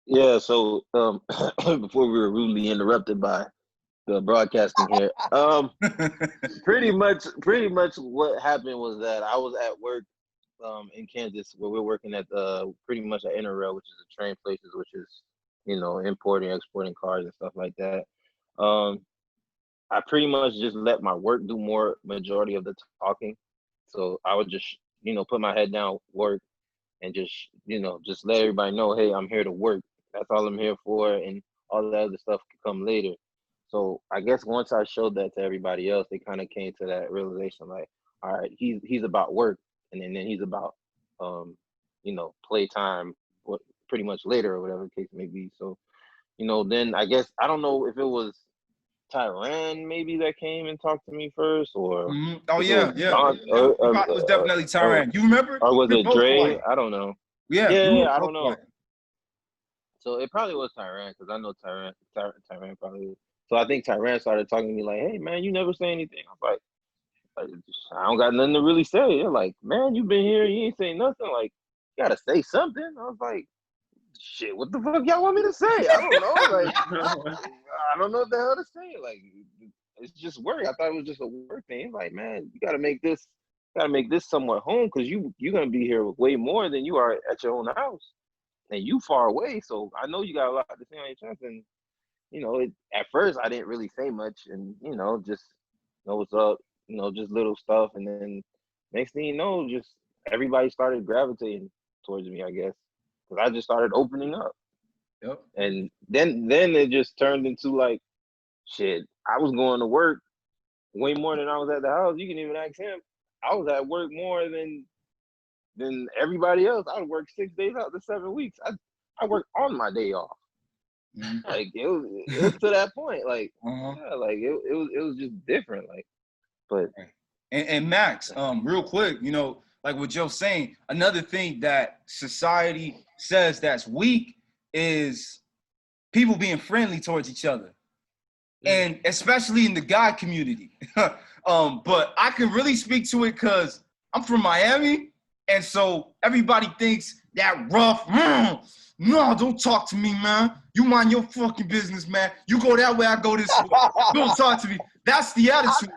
Yeah, so before we were rudely interrupted by the broadcasting here, pretty much what happened was that I was at work in Kansas where we're working at pretty much at Interrail, which is a train places, which is importing, exporting cars and stuff like that. Um, I pretty much just let my work do more majority of the talking. So I would just put my head down, work, and just let everybody know, hey, I'm here to work. That's all I'm here for, and all the other stuff can come later. So I guess once I showed that to everybody else, they kind of came to that realization, like, all right, he's about work, and then he's about playtime, what pretty much later or whatever the case may be. So then I guess I don't know if it was Tyran maybe that came and talked to me first, or Oh if it was yeah, yeah. Don, It was definitely Tyran. You remember? or was We were it both Dre? quiet. I don't know. Yeah, we were Yeah, I both don't know. quiet. So it probably was Tyran because I know Tyran probably. So I think Tyran started talking to me like, "Hey man, you never say anything." I was like, I don't got nothing to really say. They're like, "Man, you been here, you ain't saying nothing. Like, you gotta say something." I was like, "Shit, what the fuck y'all want me to say? I don't know. Like, I don't know what the hell to say. Like, it's just work. I thought it was just a work thing. It's like, man, you gotta make this somewhat home because you're gonna be here way more than you are at your own house, and you far away. So I know you got a lot to say on your chest. And at first I didn't really say much, and just know what's up, just little stuff, and then next thing you know, just everybody started gravitating towards me, I guess, because I just started opening up. Yep. And then it just turned into like, shit, I was going to work way more than I was at the house. You can even ask him. I was at work more than everybody else. I would work 6 days out the 7 weeks. I work on my day off. Like it was to that point. Like yeah, like it was just different. Like, but And Max, real quick, like what Joe's saying, another thing that society says that's weak is people being friendly towards each other. And especially in the guy community. But I can really speak to it because I'm from Miami. And so everybody thinks that rough, no, don't talk to me, man. You mind your fucking business, man. You go that way, I go this way. Don't talk to me. That's the attitude.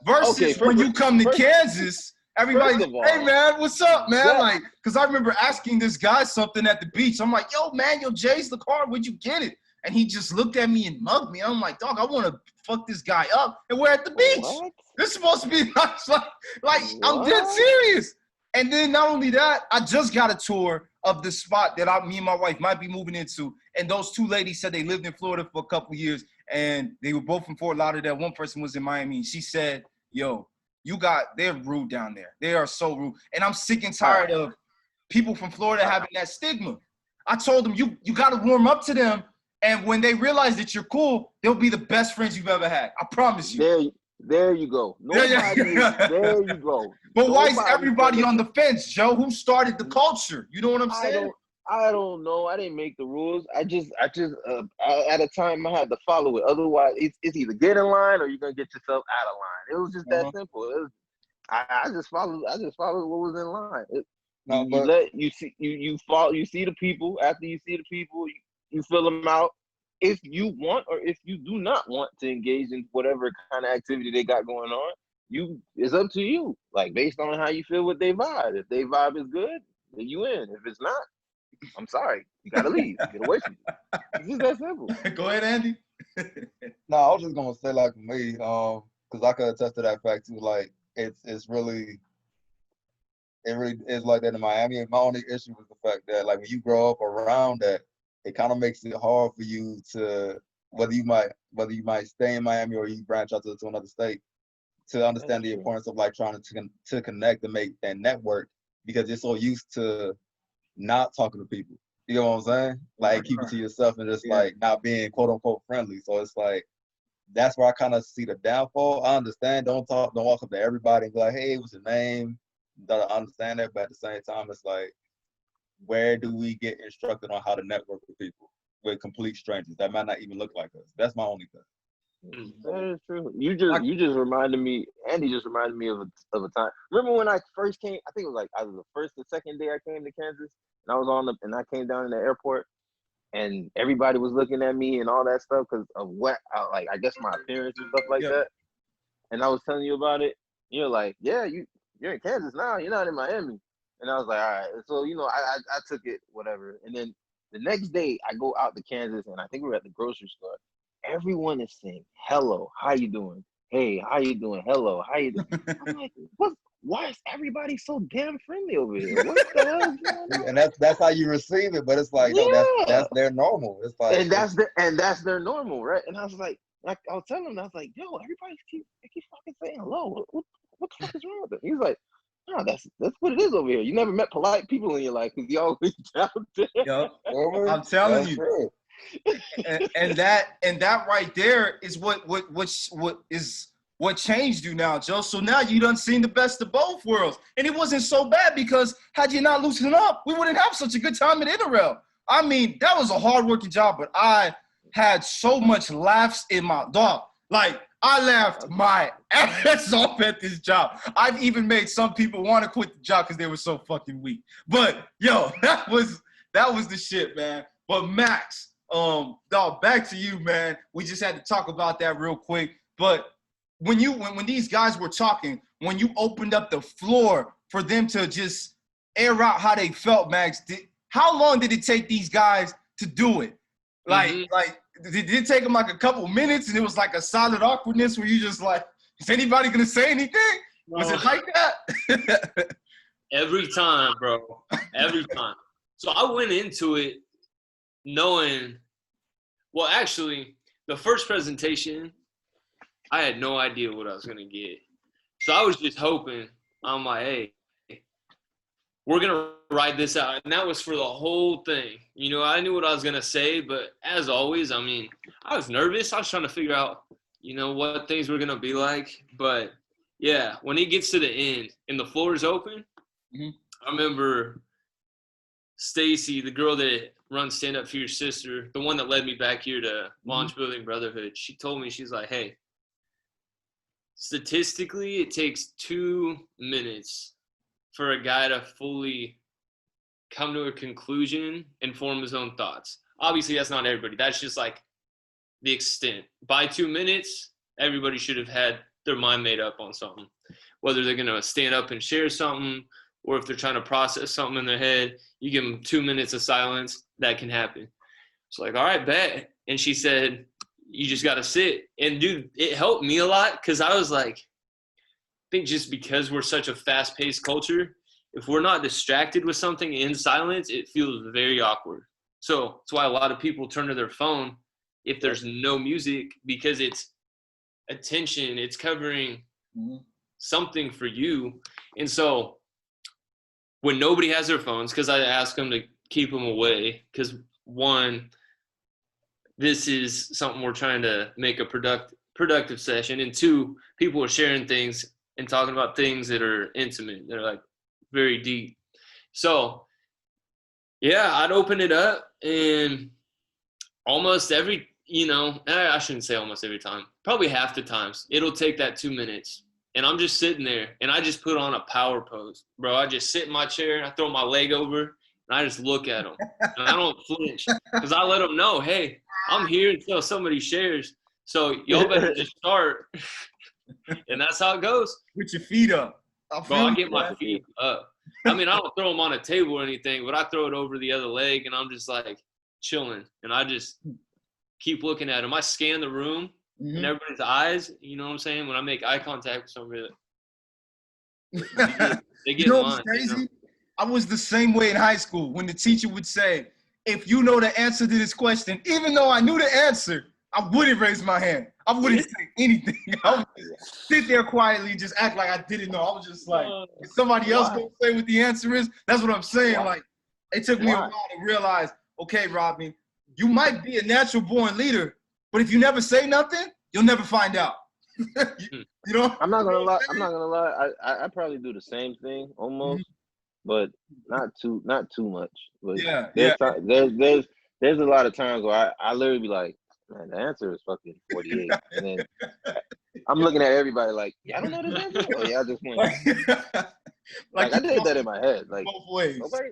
Versus when you come to Kansas, everybody's like, hey, man, what's up, man? Like, because I remember asking this guy something at the beach. I'm like, yo, man, your Jay's the car. Where'd you get it? And he just looked at me and mugged me. I'm like, dog, I want to fuck this guy up. And we're at the beach. What? This is supposed to be nice. Like I'm dead serious. And then not only that, I just got a tour of the spot that me and my wife might be moving into. And those two ladies said they lived in Florida for a couple of years. And they were both from Fort Lauderdale. One person was in Miami. And she said, yo, they're rude down there. They are so rude. And I'm sick and tired of people from Florida having that stigma. I told them, you got to warm up to them. And when they realize that you're cool, they'll be the best friends you've ever had. I promise you. There you go. There you go. But why is everybody on the fence, Joe? Who started the culture? You know what I'm saying? I don't know. I didn't make the rules. I just at a time I had to follow it. Otherwise, it's either get in line or you're gonna get yourself out of line. It was just that simple. I just followed what was in line. You see the people. After you see the people, you fill them out. If you want or if you do not want to engage in whatever kind of activity they got going on, it's up to you. Like based on how you feel with their vibe. If their vibe is good, then you in. If it's not, I'm sorry, you gotta leave. Get away from you. It's just that simple. Go ahead, Andy. No, I was just gonna say like for me, because I could attest to that fact too. Like it really is like that in Miami. And my only issue was the fact that like when you grow up around that, it kind of makes it hard for you to whether you might stay in Miami or you branch out to another state to understand the importance of like trying to connect and make that network because you're so used to not talking to people. You know what I'm saying? Like keep it to yourself and just like not being quote unquote friendly. So it's like that's where I kind of see the downfall. I understand don't walk up to everybody and be like, hey, what's your name? I understand that, but at the same time, it's like, where do we get instructed on how to network with people, with complete strangers that might not even look like us? That's my only thing. That is true. You just reminded me. Andy just reminded me of a time. Remember when I first came? I think it was like either the first or second day I came to Kansas, and I was and I came down in the airport, and everybody was looking at me and all that stuff because of what, I guess my appearance and stuff like that. And I was telling you about it. You're like, yeah, you're in Kansas now. You're not in Miami. And I was like, all right. So, I took it, whatever. And then the next day, I go out to Kansas, and I think we were at the grocery store. Everyone is saying, hello, how you doing? Hey, how you doing? Hello, how you doing? I'm like, why is everybody so damn friendly over here? What the hell is going on? And that's how you receive it, but it's like, no, that's their normal. It's like, and that's their normal, right? And I was like I was telling him, I was like, yo, everybody keep fucking saying hello. What the fuck is wrong with them? He's like, no, that's what it is over here. You never met polite people in your life because you always out there. Yo, I'm telling you. And that right there is what changed you now, Joe. So now you done seen the best of both worlds. And it wasn't so bad because had you not loosened up, we wouldn't have such a good time at Interrail. I mean, that was a hard-working job, but I had so much laughs in my dog. Like, I laughed my ass off at this job. I've even made some people want to quit the job because they were so fucking weak. But, yo, that was the shit, man. But, Max, dog, back to you, man. We just had to talk about that real quick. But when these guys were talking, when you opened up the floor for them to just air out how they felt, Max, how long did it take these guys to do it? Like, did it take them like a couple minutes and it was like a solid awkwardness where you just like, is anybody gonna say anything? Was it like that? Every time, bro. Every time. So I went into it knowing, well, actually, the first presentation, I had no idea what I was gonna get. So I was just hoping, I'm like, hey, we're going to ride this out. And that was for the whole thing. I knew what I was going to say, but as always, I mean, I was nervous. I was trying to figure out, what things were going to be like. But, yeah, when it gets to the end and the floor is open, I remember Stacy, the girl that runs Stand Up For Your Sister, the one that led me back here to launch Building Brotherhood, she told me, she's like, hey, statistically, it takes 2 minutes for a guy to fully come to a conclusion and form his own thoughts. Obviously, that's not everybody. That's just like the extent. By 2 minutes, everybody should have had their mind made up on something. Whether they're going to stand up and share something or if they're trying to process something in their head, you give them 2 minutes of silence, that can happen. It's like, all right, bet. And she said, you just got to sit. And, dude, it helped me a lot because I was like, I think just because we're such a fast-paced culture, if we're not distracted with something in silence, it feels very awkward. So that's why a lot of people turn to their phone if there's no music because it's attention, it's covering something for you. And so when nobody has their phones, because I ask them to keep them away, because one, this is something we're trying to make a productive session, and two, people are sharing things and talking about things that are intimate. They're like very deep. So yeah, I'd open it up and almost every, I shouldn't say almost every time, probably half the times it'll take that 2 minutes and I'm just sitting there and I just put on a power pose, bro. I just sit in my chair, I throw my leg over and I just look at them and I don't flinch because I let them know, hey, I'm here until somebody shares. So y'all better just start. And that's how it goes. With your feet up. I get my feet up. I mean, I don't throw them on a table or anything, but I throw it over the other leg, and I'm just like chilling. And I just keep looking at them. I scan the room and everybody's eyes. You know what I'm saying? When I make eye contact with somebody, they get what's crazy? I was the same way in high school when the teacher would say, if you know the answer to this question, even though I knew the answer, I wouldn't raise my hand. I wouldn't say anything. I would sit there quietly, just act like I didn't know. I was just like, if somebody else gonna say what the answer is, that's what I'm saying. Like, it took me a while to realize, okay, Rodney, you might be a natural born leader, but if you never say nothing, you'll never find out. I'm not gonna lie. I probably do the same thing almost, but not too much. But there's a lot of times where I literally be like, man, the answer is fucking 48. And then I'm looking at everybody like, yeah, I don't know this answer. Oh, yeah, I just went. like I did that in my head. Like, both ways. Nobody,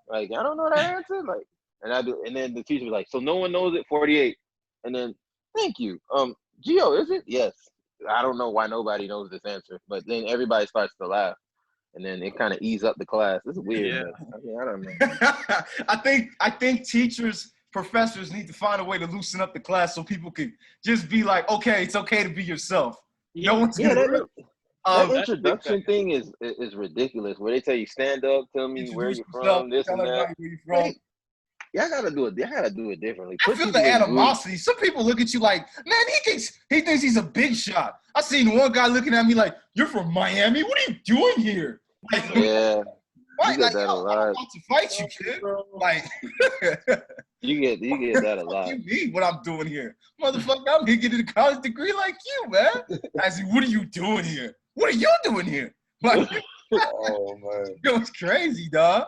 like, I don't know that answer. Like, And I do, and then the teacher was like, so no one knows it, 48. And then, thank you. Geo, is it? Yes. I don't know why nobody knows this answer, but then everybody starts to laugh, and then it kind of ease up the class. It's weird, Yeah. but I mean, I don't know. I think teachers, professors need to find a way to loosen up the class so people can just be like, okay, it's okay to be yourself. No one's Yeah, gonna. that Um, introduction thing is ridiculous. Where they tell you stand up, tell me where introduce you're yourself, from, this tell and that. everybody where you're from. Like, y'all gotta do it. Y'all gotta do it differently. I Put feel people the in groups. animosity. Some people look at you like, man, he thinks he's a big shot. I seen one guy looking at me like, you're from Miami? What are you doing here? Like, Yeah, right? you get Like, that a yo, I'm lot. about to fight you, kid. Like, You get that a what lot. do you mean what I'm doing here? Motherfucker, I'm here getting a college degree like you, man. I said, what are you doing here? What are you doing here? Like, Oh man. it was crazy, dog.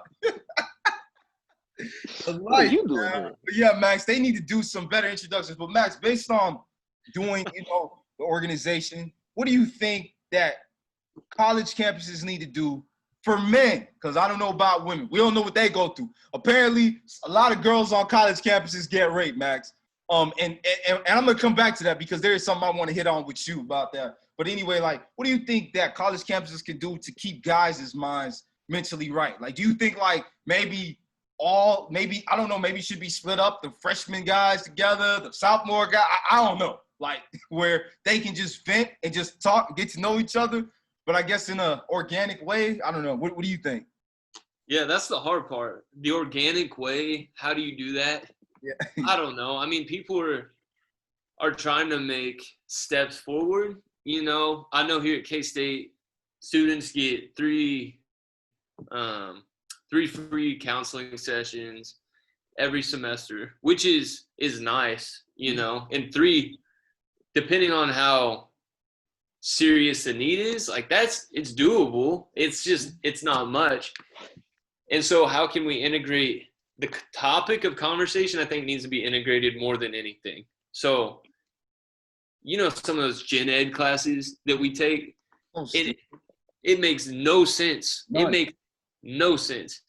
What are you doing here? But yeah, Max, they need to do some better introductions. But Max, based on doing, the organization, what do you think that college campuses need to do for men? Because I don't know about women. We don't know what they go through. Apparently, a lot of girls on college campuses get raped, Max. And I'm gonna come back to that because there is something I want to hit on with you about that. But anyway, like, what do you think that college campuses can do to keep guys' minds mentally right? Like, do you think like maybe I don't know, maybe should be split up, the freshman guys together, the sophomore guy, I don't know, like where they can just vent and just talk and get to know each other, but I guess in a organic way. I don't know. What do you think? Yeah, that's the hard part. The organic way, how do you do that? Yeah. I don't know. I mean, people are trying to make steps forward. I know here at K-State, students get three free counseling sessions every semester, which is nice, and 3, depending on how serious the need is, like it's doable. It's not much. And so how can we integrate the topic of conversation? I think needs to be integrated more than anything. So, some of those gen ed classes that we take, it makes no sense. It makes no sense.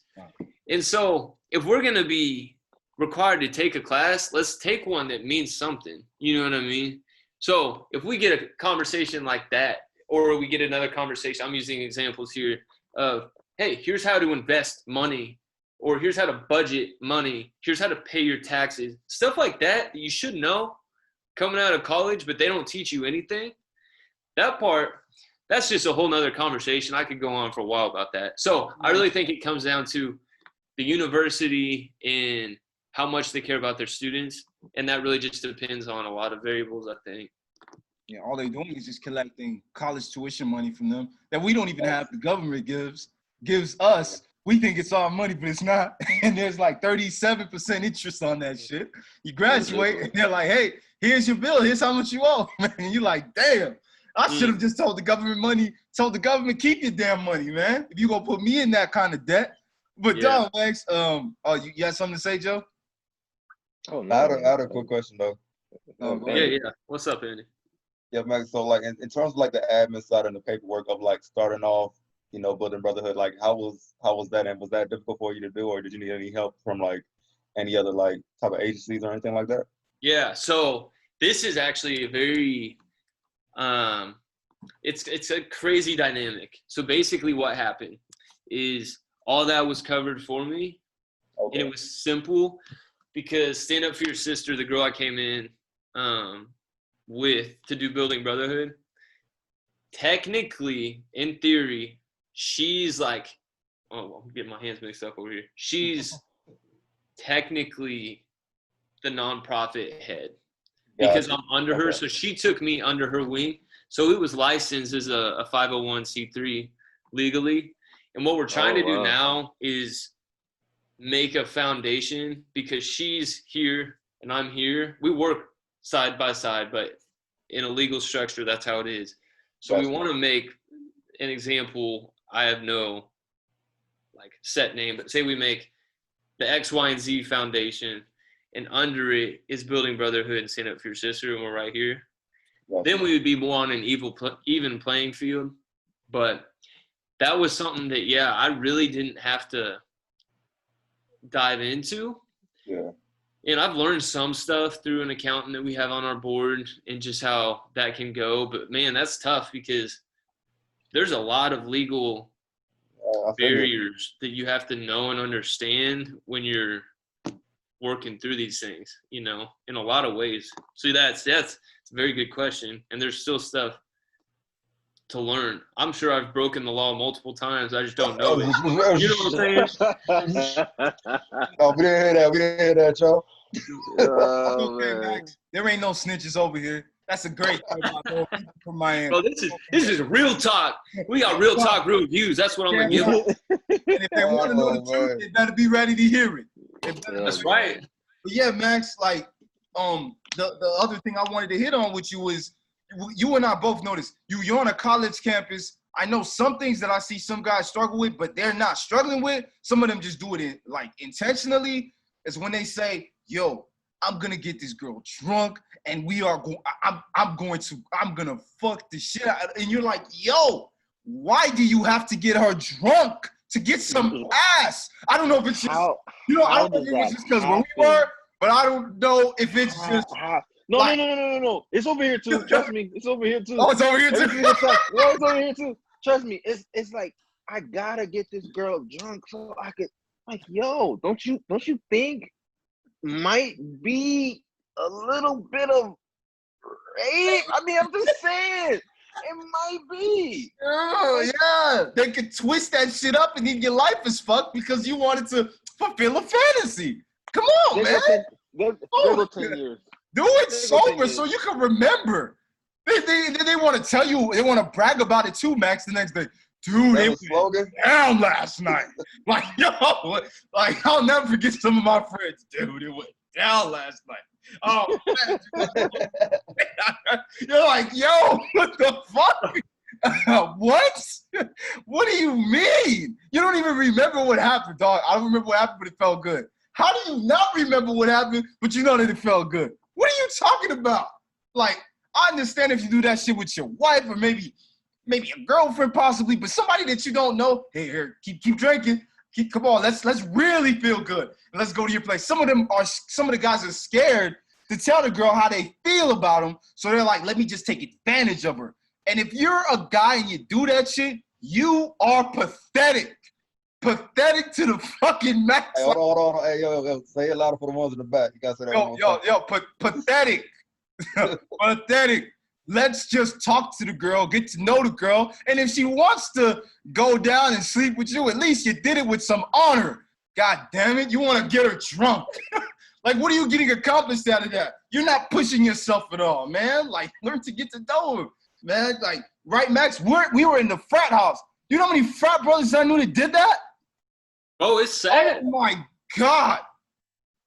And so if we're going to be required to take a class, let's take one that means something. You know what I mean? So if we get a conversation like that, or we get another conversation, I'm using examples here of, hey, here's how to invest money, or here's how to budget money, here's how to pay your taxes, stuff like that you should know coming out of college, but they don't teach you anything. That part, that's just a whole nother conversation. I could go on for a while about that. So I really think it comes down to the university and how much they care about their students. And that really just depends on a lot of variables, I think. Yeah, all they're doing is just collecting college tuition money from them that we don't even have. The government gives us. We think it's our money, but it's not. And there's like 37% interest on that shit. You graduate and they're like, hey, here's your bill. Here's how much you owe. And you're like, damn, I should have just told the government, keep your damn money, man. If you're going to put me in that kind of debt. But dog, Max, you got something to say, Joe? Oh, no. I had a quick question though. Yeah. What's up, Andy? Yeah, Max. So like in terms of like the admin side and the paperwork of like starting off, building brotherhood, like how was that, and was that difficult for you to do, or did you need any help from like any other like type of agencies or anything like that? Yeah, so this is actually a very it's a crazy dynamic. So basically what happened is all that was covered for me. Okay. And it was simple because Stand Up for Your Sister, the girl I came in with to do Building Brotherhood, technically, in theory, she's like, I'm getting my hands mixed up over here. She's technically the nonprofit head because I'm under her. So she took me under her wing. So it was licensed as a 501c3 legally. And what we're trying to do now is make a foundation because she's here and I'm here. We work side by side, but in a legal structure, that's how it is. So we want to make an example. I have no like set name, but say we make the X, Y, and Z Foundation, and under it is Building Brotherhood and Stand Up for Your Sister, and we're right here. Then we would be more on an even playing field. But that was something that, I really didn't have to dive into. And I've learned some stuff through an accountant that we have on our board and just how that can go. But man, that's tough because there's a lot of legal barriers that you have to know and understand when you're working through these things, you know, in a lot of ways. So that's a very good question. And there's still stuff to learn. I'm sure I've broken the law multiple times. I just don't know it. You know what I'm saying? No, we didn't hear that. We didn't hear that, y'all. Okay, Max. There ain't no snitches over here. That's a great thing about from Miami. Bro, this is real talk. We got real talk, real views. That's what I'm gonna give them. And if they want to know the truth, they better be ready to hear it. That's right. But yeah, Max, like the other thing I wanted to hit on with you was you and I both noticed you're on a college campus. I know some things that I see some guys struggle with, but they're not struggling with. Some of them just do it intentionally. Is when they say, yo, I'm gonna get this girl drunk and we are going I'm gonna fuck the shit out. And you're like, yo, why do you have to get her drunk to get some ass? I don't know if it's just I don't know if it was just because where we were, but I don't know if it's just No. It's over here too. Trust me. It's over here too. Oh, it's over here too. No, it's over here too. Trust me. It's like I gotta get this girl drunk so I could yo, don't you think might be a little bit of rape? I mean, I'm just saying. It might be. Yeah. They could twist that shit up and then your life is fucked because you wanted to fulfill a fantasy. Come on, man. They'll go 10 years. Do it sober so you can remember. They want to tell you, they want to brag about it too, Max, the next day. Dude, they went down last night. Like, yo, like I'll never forget some of my friends. Dude, it went down last night. Oh, man. You're like, yo, what the fuck? What? What do you mean? You don't even remember what happened, dog. I don't remember what happened, but it felt good. How do you not remember what happened, but you know that it felt good? What are you talking about? Like, I understand if you do that shit with your wife or maybe a girlfriend possibly, but somebody that you don't know, hey, here, keep drinking. Come on, let's really feel good. And let's go to your place. Some of the guys are scared to tell the girl how they feel about them. So they're like, let me just take advantage of her. And if you're a guy and you do that shit, you are pathetic. Pathetic to the fucking max. Hey, hold on. Hey, yo, say it louder for the ones in the back. You gotta say that. Pathetic. Pathetic. Let's just talk to the girl, get to know the girl, and if she wants to go down and sleep with you, at least you did it with some honor. God damn it, you want to get her drunk. Like, what are you getting accomplished out of that? You're not pushing yourself at all, man. Like, learn to get to know her, man. Like, right, Max? We were in the frat house. You know how many frat brothers I knew that did that? Oh, it's sad. Oh, my God.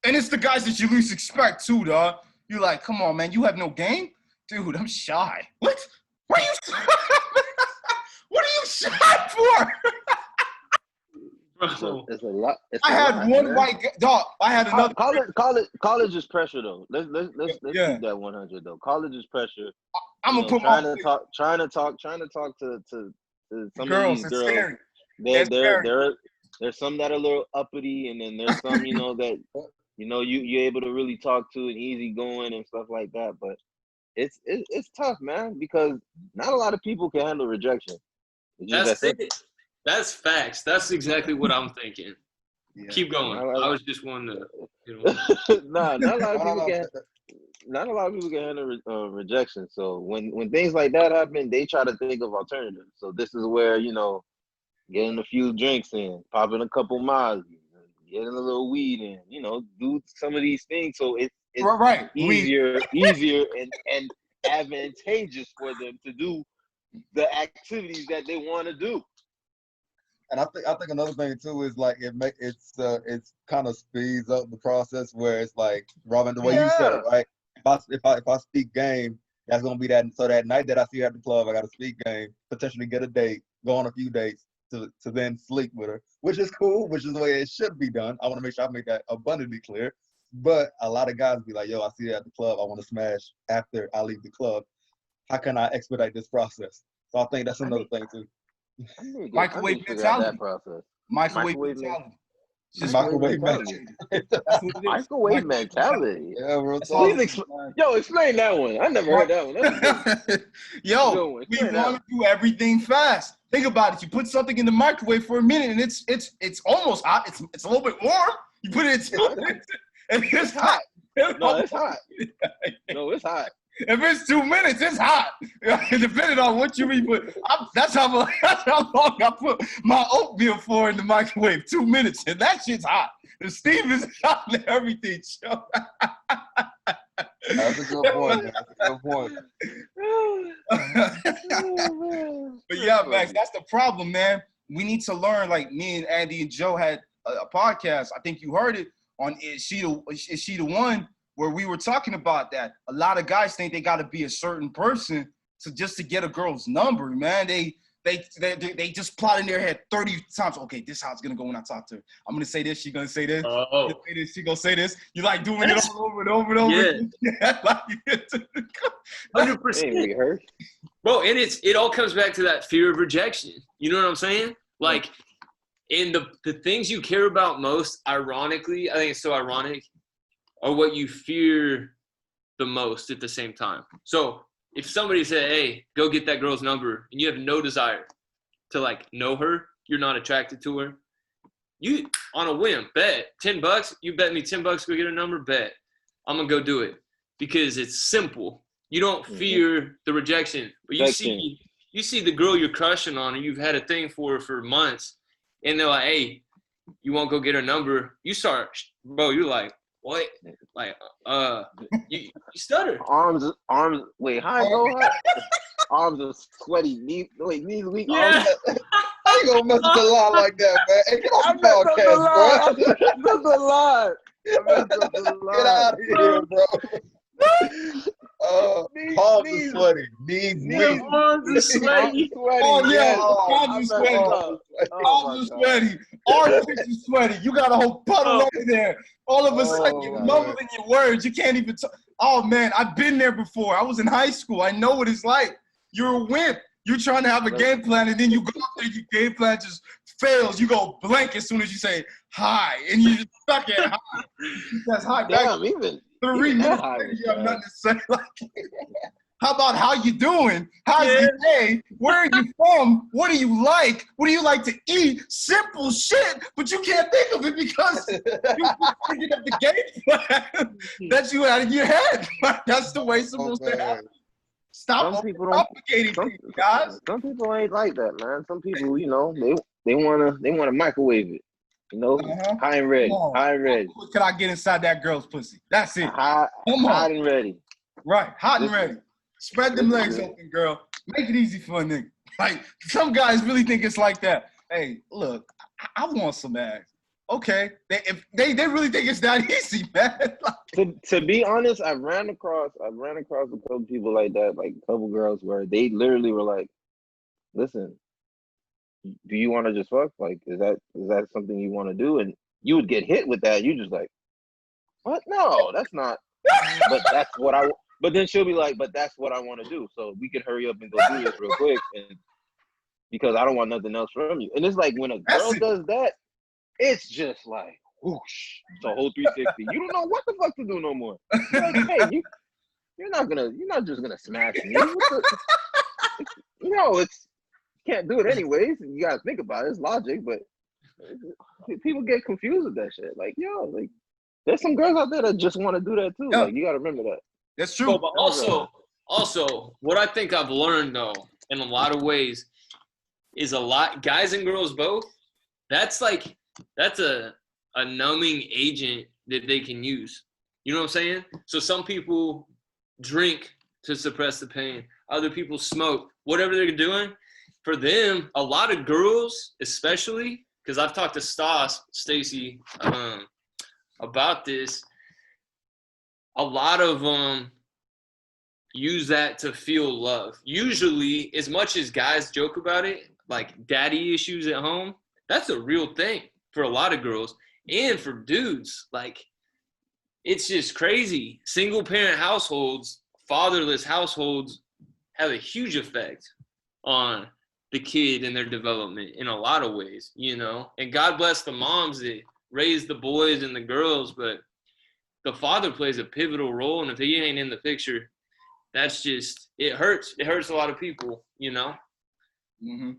And it's the guys that you least expect, too, dog. You're like, come on, man, you have no game? Dude, I'm shy. What? What are you? What are you shy for? It's a lot. I had one white dog. I had another. College is pressure though. Let's keep that 100 though. College is pressure. I'm gonna put trying to talk to some girls. of these girls. There's some that are a little uppity, and then there's some that you're able to really talk to and easy going and stuff like that. But it's tough, man, because not a lot of people can handle rejection. That's facts. That's exactly what I'm thinking. Yeah. Keep going. I was just wanting to. Not a lot of people can. Not a lot of people can handle rejection. So when things like that happen, they try to think of alternatives. So this is where getting a few drinks in, popping a couple miles, getting a little weed in, do some of these things. So it's easier and advantageous for them to do the activities that they want to do. And I think another thing too is like it's kind of speeds up the process where it's like, Robin, the way you said it, right? If I speak game, that's gonna be that. So that night that I see her at the club, I got to speak game, potentially get a date, go on a few dates to then sleep with her, which is cool, which is the way it should be done. I want to make sure I make that abundantly clear. But a lot of guys be like, yo, I see her at the club, I want to smash after I leave the club. How can I expedite this process? So I think that's another thing too. Microwave mentality. Microwave mentality. Just Microwave mentality. that's what it is. Microwave mentality. Yeah, bro. That's all Please explain that one. I never heard that one. That's a good Yo, one. we Explain that want to do everything fast. Think about it. You put something in the microwave for a minute, and it's almost hot. It's a little bit warm. You put it in 2 minutes, and it's hot. No, it's hot. No, it's hot. If it's 2 minutes, it's hot. Depending on what you eat. But that's how long I put my oatmeal for in the microwave. 2 minutes, and that shit's hot. The steam is hot and everything. So. That's a good point. Man. That's a good point. But yeah, Max, that's the problem, man. We need to learn. Like me and Andy and Joe had a podcast. I think you heard it on Is She the One, where we were talking about that. A lot of guys think they got to be a certain person to get a girl's number, man. They just plot in their head 30 times. Okay, this is how it's gonna go when I talk to her. I'm gonna say this. She's gonna say this. Oh. She gonna say this. You like doing it all over and over and over. Yeah. Like, 100%. Ain't rehearsed. Bro, and it all comes back to that fear of rejection. You know what I'm saying? Like, in the things you care about most, ironically, I think it's so ironic, are what you fear the most at the same time. So if somebody said, hey, go get that girl's number, and you have no desire to, like, know her, you're not attracted to her, you, on a whim, bet $10, you bet me $10, go get her number, bet. I'm going to go do it because it's simple. You don't fear the rejection, but you see the girl you're crushing on and you've had a thing for months, and they're like, hey, you won't go get her number. You start, bro, you're like, what? Like, you stutter. Arms, wait, how I go? Arms are sweaty, knees weak. Yeah. How you gonna mess with the line like that, man? Hey, get off the podcast, bro. Get out of here, bro. Palms are sweaty. Knees weak. Arms are sweaty. Oh, yeah. Palms are sweaty. Palms are sweaty. Armpits are sweaty. You got a whole puddle over there. All of a sudden, you're mumbling your words. You can't even talk. Oh, man, I've been there before. I was in high school. I know what it's like. You're a wimp. You're trying to have a game plan, and then you go out there, your game plan just fails. You go blank as soon as you say hi, and you just stuck at hi. That's hi. Damn, even 3 minutes later, you have nothing to say. Like, how about how you doing? How's your day? Where are you from? What do you like? What do you like to eat? Simple shit, but you can't think of it because you're thinking of the game plan that you had in your head. That's the way it's supposed to happen. Stop complicating things, guys. Some people ain't like that, man. Some people, you know, they wanna microwave it. You know, high and ready. Can I get inside that girl's pussy? That's it. Hot and ready. Right, hot and ready. Spread them legs open, girl. Make it easy for a nigga. Like, some guys really think it's like that. Hey, look, I want some ass. Okay, if they really think it's that easy, man. To be honest, I ran across a couple people like that, like a couple girls where they literally were like, "Listen, do you want to just fuck? Like, is that something you want to do?" And you would get hit with that. You just like, "What? No, that's not." But that's what I. But then she'll be like, "But that's what I want to do. So we could hurry up and go do this real quick, and because I don't want nothing else from you." And it's like when a girl does that, it's just like whoosh, it's a whole 360. You don't know what the fuck to do no more. You're like, hey, you're not just gonna smash me. You can't do it anyways. You gotta think about it. It's logic, but people get confused with that shit. Like, yo, like there's some girls out there that just want to do that too. Yeah. Like, you gotta remember that. That's true. But also, what I think I've learned though, in a lot of ways, is guys and girls both. That's a numbing agent that they can use. You know what I'm saying? So some people drink to suppress the pain. Other people smoke. Whatever they're doing, for them, a lot of girls, especially, because I've talked to Stacy, about this, a lot of them use that to feel love. Usually, as much as guys joke about it, like daddy issues at home, that's a real thing for a lot of girls. And for dudes, like, it's just crazy. Single parent households, fatherless households have a huge effect on the kid and their development in a lot of ways, you know? And God bless the moms that raise the boys and the girls, but the father plays a pivotal role. And if he ain't in the picture, that's just, it hurts. It hurts a lot of people, you know? Mm-hmm.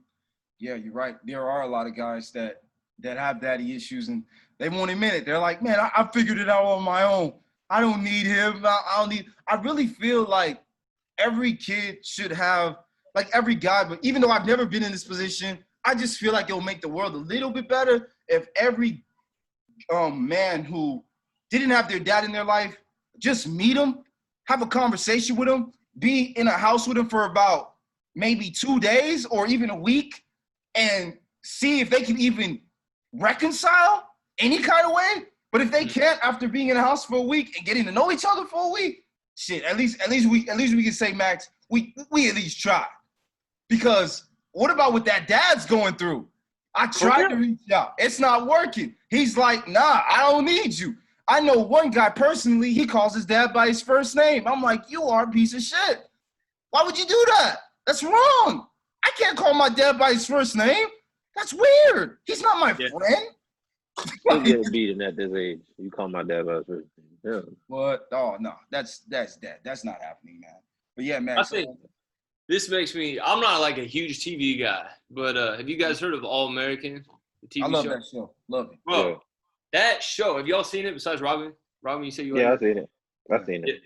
Yeah, you're right. There are a lot of guys that have daddy issues, and they won't admit it. They're like, man, I figured it out on my own. I don't need him. I really feel like every kid should have, like every guy, but even though I've never been in this position, I just feel like it'll make the world a little bit better if every man who didn't have their dad in their life, just meet him, have a conversation with him, be in a house with him for about maybe 2 days or even a week, and see if they can even reconcile any kind of way. But if they can't, after being in a house for a week and getting to know each other for a week, shit, at least we can say, Max, we at least try. Because what about what that dad's going through? I tried to reach out. It's not working. He's like, nah, I don't need you. I know one guy personally, he calls his dad by his first name. I'm like, you are a piece of shit. Why would you do that? That's wrong. I can't call my dad by his first name. That's weird. He's not my friend. He'll get beaten at this age. You call my dad by his first name. Yeah. What? Oh, no. That's dead. That's not happening, man. But yeah, man. I think this makes me, I'm not like a huge TV guy, but have you guys heard of All American, the TV show? I love that show. Love it. Bro, Yeah. that show, have y'all seen it besides Robin? Robin, you said you Yeah, I've seen it. I've seen it.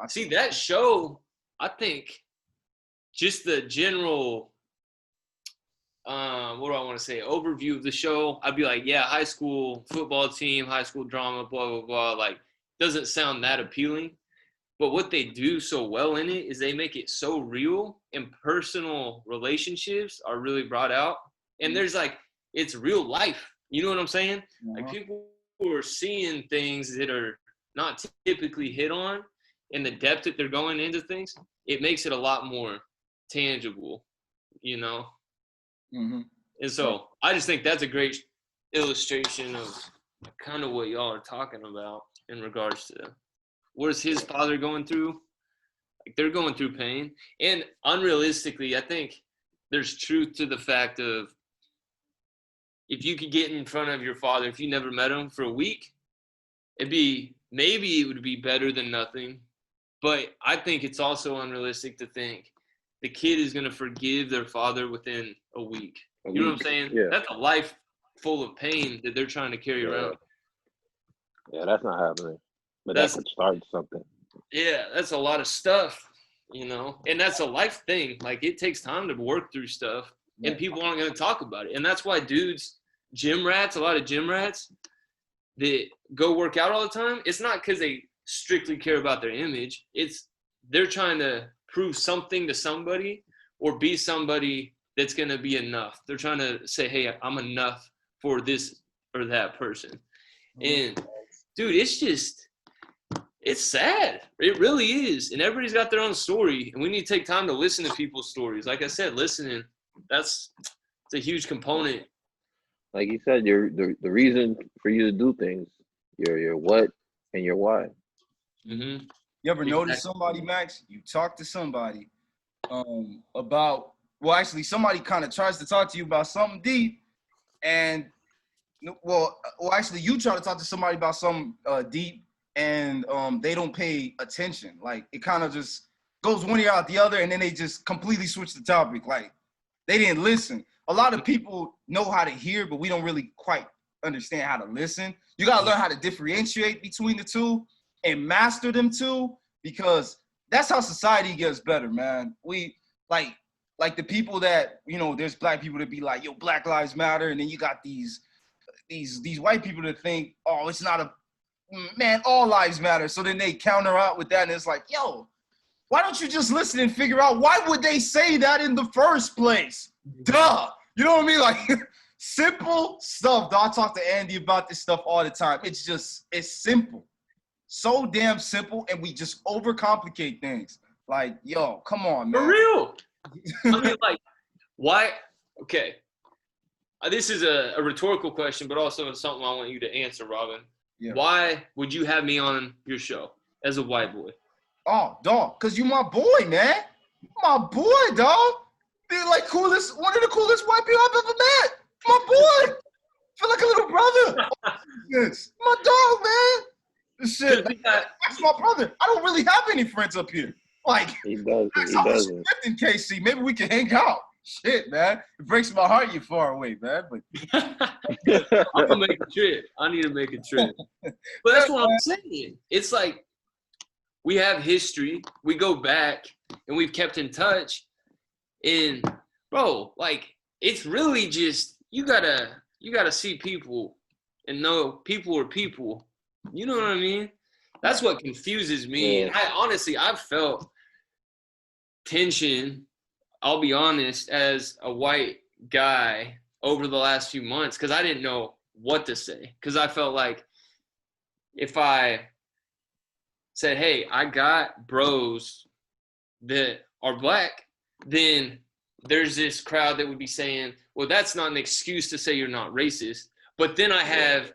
See, that show, I think, just the general, what do I want to say, overview of the show, I'd be like, yeah, high school football team, high school drama, blah, blah, blah. Like, doesn't sound that appealing. But what they do so well in it is they make it so real, and personal relationships are really brought out. And there's like, it's real life. You know what I'm saying? Like, people who are seeing things that are not typically hit on, and the depth that they're going into things, it makes it a lot more tangible, you know? Mm-hmm. And so I just think that's a great illustration of kind of what y'all are talking about in regards to what is his father going through. Like, they're going through pain. And unrealistically, I think there's truth to the fact of, if you could get in front of your father, if you never met him for a week, maybe it would be better than nothing. But I think it's also unrealistic to think the kid is going to forgive their father within a week. You know what I'm saying? Yeah. That's a life full of pain that they're trying to carry around. Yeah, that's not happening. But That's- that could start something. Yeah, that's a lot of stuff, you know? And that's a life thing. Like, it takes time to work through stuff, and people aren't going to talk about it. And that's why dudes, a lot of gym rats that go work out all the time, it's not because they strictly care about their image. It's they're trying to prove something to somebody or be somebody that's going to be enough. They're trying to say, hey, I'm enough for this or that person. And, dude, it's sad. It really is. And everybody's got their own story, and we need to take time to listen to people's stories. Like I said, listening, it's a huge component. Like you said, the reason for you to do things, your what and your why. Mm-hmm. You ever notice somebody, Max? You talk to somebody about, well, actually, somebody kind of tries to talk to you about something deep, and actually, you try to talk to somebody about something deep, and they don't pay attention. Like, it kind of just goes one ear out the other, and then they just completely switch the topic. Like, they didn't listen. A lot of people know how to hear, but we don't really quite understand how to listen. You got to learn how to differentiate between the two and master them too, because that's how society gets better, man. We like the people that, you know, there's black people that be like, yo, Black Lives Matter, and then you got these white people that think, oh, it's not man, all lives matter. So then they counter out with that, and it's like, yo, why don't you just listen and figure out why would they say that in the first place? Duh. You know what I mean? Like, simple stuff. I talk to Andy about this stuff all the time. It's simple. So damn simple, and we just overcomplicate things. Like, yo, come on, man. For real. I mean, like, why? Okay. This is a rhetorical question, but also something I want you to answer, Robin. Yeah. Why would you have me on your show as a white boy? Oh, dog, because you my boy, man. My boy, dog. They're like one of the coolest white people I've ever met. My boy. feel like a little brother. This my dog, man. This shit, that's my brother. I don't really have any friends up here. Like, He does. Max, He I was doesn't. in KC. Maybe we can hang out. Shit, man. It breaks my heart you're far away, man. But I'm gonna make a trip. I need to make a trip. But that's what I'm saying. It's like we have history. We go back and we've kept in touch. And bro, like it's really just you gotta see people and know people are people. You know what I mean? That's what confuses me. Yeah. And I've felt tension, I'll be honest, as a white guy over the last few months because I didn't know what to say. Because I felt like if I said, hey, I got bros that are black, then there's this crowd that would be saying, well, that's not an excuse to say you're not racist. But then I have,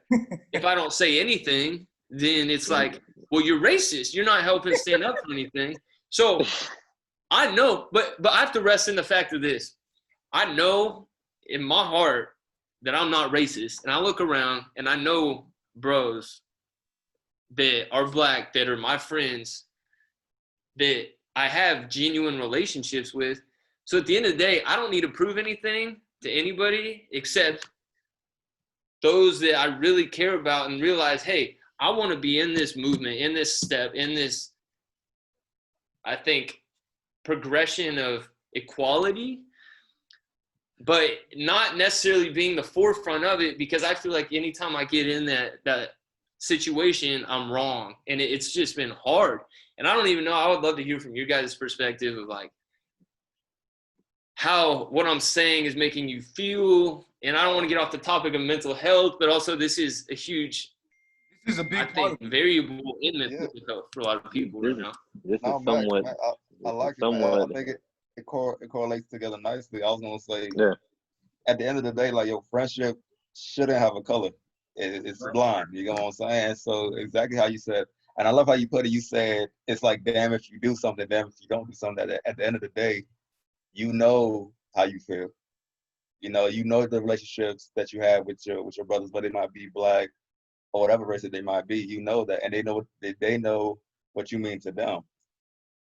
if I don't say anything, then it's like, well, you're racist. You're not helping stand up for anything. So I know, but I have to rest in the fact of this. I know in my heart that I'm not racist. And I look around and I know bros that are black that are my friends that I have genuine relationships with. So at the end of the day, I don't need to prove anything to anybody except those that I really care about and realize, hey, I want to be in this movement, in this step, in this, I think, progression of equality, but not necessarily being the forefront of it because I feel like anytime I get in that situation, I'm wrong. And it's just been hard. And I don't even know, I would love to hear from your guys' perspective of like how what I'm saying is making you feel. And I don't want to get off the topic of mental health, but also this is a huge, this is a big I part think, variable in mental health for a lot of people right now. This is No, Max, somewhat. man, I like it, man. I think it correlates together nicely. I was gonna say, at the end of the day, like your friendship shouldn't have a color. It's blind. You know what I'm saying? So exactly how you said, and I love how you put it. You said it's like, damn if you do something, damn if you don't do something. At the end of the day, you know how you feel. You know the relationships that you have with your brothers, whether they might be black or whatever race that they might be. You know that, and they know what you mean to them.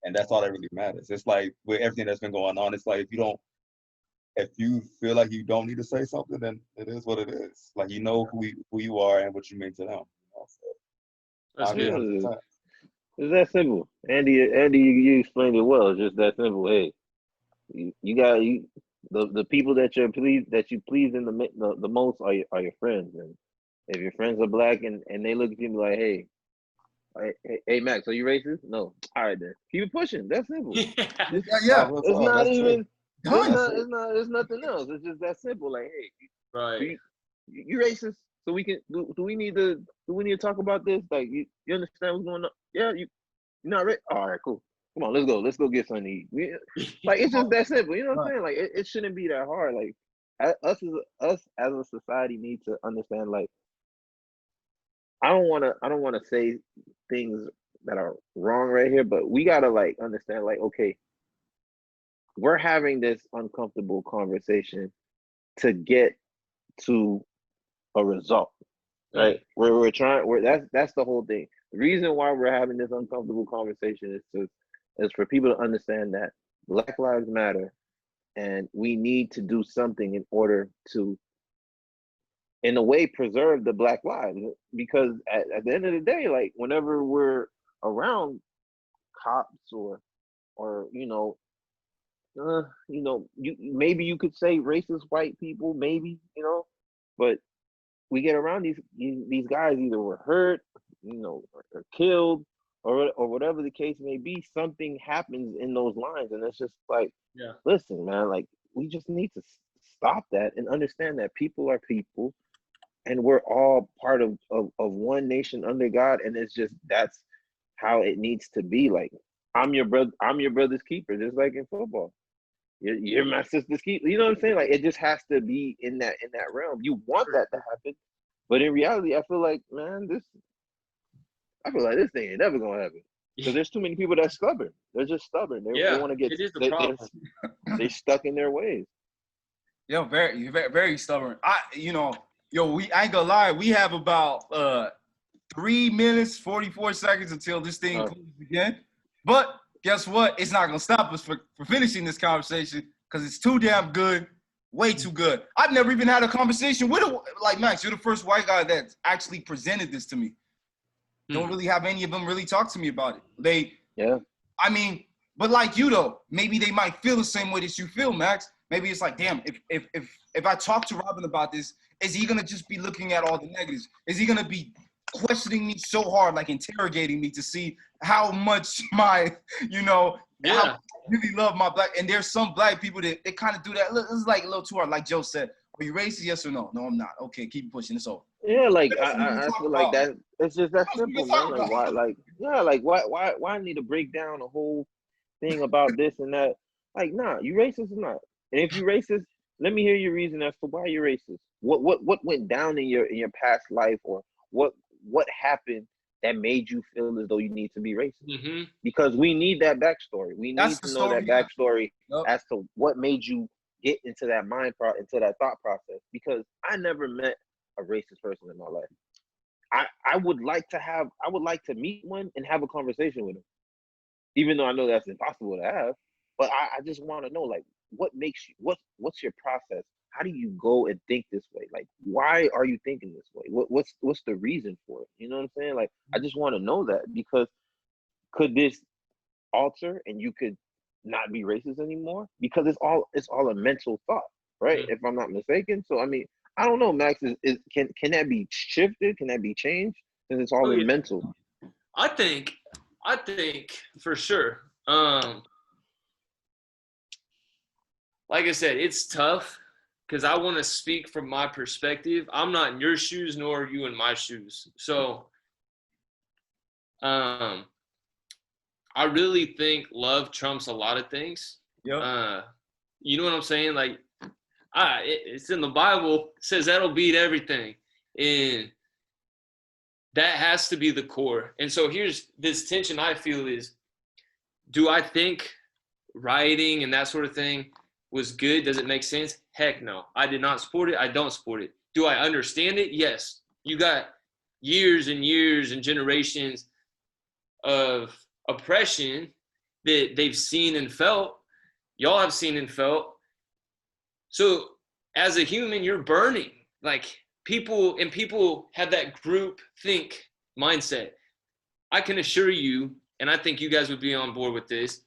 And that's all that really matters. It's like with everything that's been going on, it's like if you feel like you don't need to say something, then it is what it is. Like you know who you are and what you mean to them. You know? So, That's good. 100%. It's that simple. Andy, you explained it well. It's just that simple. Hey, you got the people that you please in the most are your friends. And if your friends are black and they look at you like, hey, Max, are you racist? No. All right then. Keep it pushing. That's simple. Yeah. It's not even. Done. It's nothing else. It's just that simple. Like, hey, Right. you racist. So we can do we need to talk about this? Like, you understand what's going on? Yeah, you're not right. All right, cool. Come on, let's go get something to eat. Like, it's just that simple. You know what I'm saying? Like, it shouldn't be that hard. Like, us as a society need to understand. Like, I don't want to say things that are wrong right here, but we gotta like understand. Like, okay, we're having this uncomfortable conversation to get to a result, right? We're trying. That's the whole thing. The reason why we're having this uncomfortable conversation is for people to understand that Black Lives Matter, and we need to do something in order to, in a way, preserve the Black lives. Because at the end of the day, like whenever we're around cops or maybe you could say racist white people, maybe, but we get around these guys either were hurt, or killed, or whatever the case may be. Something happens in those lines, and it's just like, listen, man, like we just need to stop that and understand that people are people, and we're all part of one nation under God, and it's just that's how it needs to be. Like, I'm your brother's keeper, just like in football. You're my sister's keeper. You know what I'm saying? Like, it just has to be in that realm. You want that to happen, but in reality, I feel like this thing ain't never gonna happen because there's too many people that's stubborn. They're just stubborn. They want to get. It is the problem. They're stuck in their ways. Very, very stubborn. Yo, I ain't gonna lie. We have about 3 minutes, 44 seconds until this thing closes again. But guess what? It's not gonna stop us for finishing this conversation because it's too damn good, way too good. I've never even had a conversation with like Max. You're the first white guy that actually presented this to me. Don't really have any of them really talk to me about it. I mean, but like you though, maybe they might feel the same way that you feel, Max. Maybe it's like, damn, if I talk to Robin about this, is he gonna just be looking at all the negatives? Is he gonna be questioning me so hard, like interrogating me to see how much how I really love my black? And there's some black people that they kind of do that. Look, this is like a little too hard. Like Joe said, are you racist? Yes or no? No, I'm not. Okay, keep pushing this over. Yeah, like I feel like that. It's just that simple, man. Like why? Why I need to break down the whole thing about this and that? Like, nah, you racist or not? And if you racist, let me hear your reason as to why you're racist. What went down in your past life, or what happened that made you feel as though you need to be racist? Mm-hmm. Because we need that backstory. We need to know that backstory as to what made you get into that into that thought process. Because I never met a racist person in my life. I would like to meet one and have a conversation with him, even though I know that's impossible to have. But I just want to know, like, what makes you, what's your process? How do you go and think this way? Like, why are you thinking this way? What's the reason for it? You know what I'm saying? Like, I just want to know that, because could this alter and you could not be racist anymore? Because it's all a mental thought, right? If I'm not mistaken. So I mean, I don't know, Max. Can that be shifted? Can that be changed? Because it's all in mental. I think for sure. Like I said, it's tough because I want to speak from my perspective. I'm not in your shoes, nor are you in my shoes. So, I really think love trumps a lot of things. Yeah. You know what I'm saying? Like, it's in the Bible. It says that'll beat everything, and that has to be the core. And so here's this tension I feel is: do I think rioting and that sort of thing was good? Does it make sense? Heck no. I did not support it. I don't support it. Do I understand it? Yes. You got years and years and generations of oppression that they've seen and felt. Y'all have seen and felt. So as a human, you're burning. Like, people have that group think mindset. I can assure you, and I think you guys would be on board with this,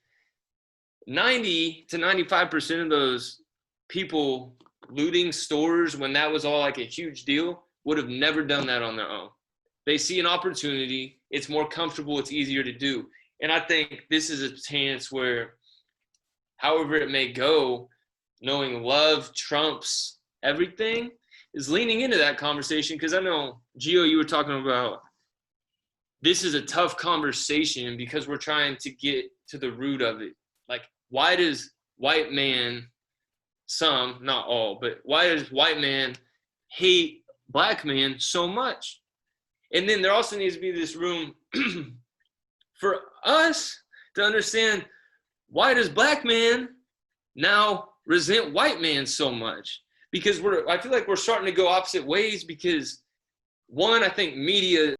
90 to 95% of those people looting stores when that was all like a huge deal would have never done that on their own. They see an opportunity. It's more comfortable. It's easier to do. And I think this is a chance where, however it may go, knowing love trumps everything, is leaning into that conversation. Because I know, Gio, you were talking about this is a tough conversation because we're trying to get to the root of it. Like, why does white man, some, not all, but why does white man hate black man so much? And then there also needs to be this room for us to understand, why does black man now resent white man so much? Because I feel like we're starting to go opposite ways, because one, I think media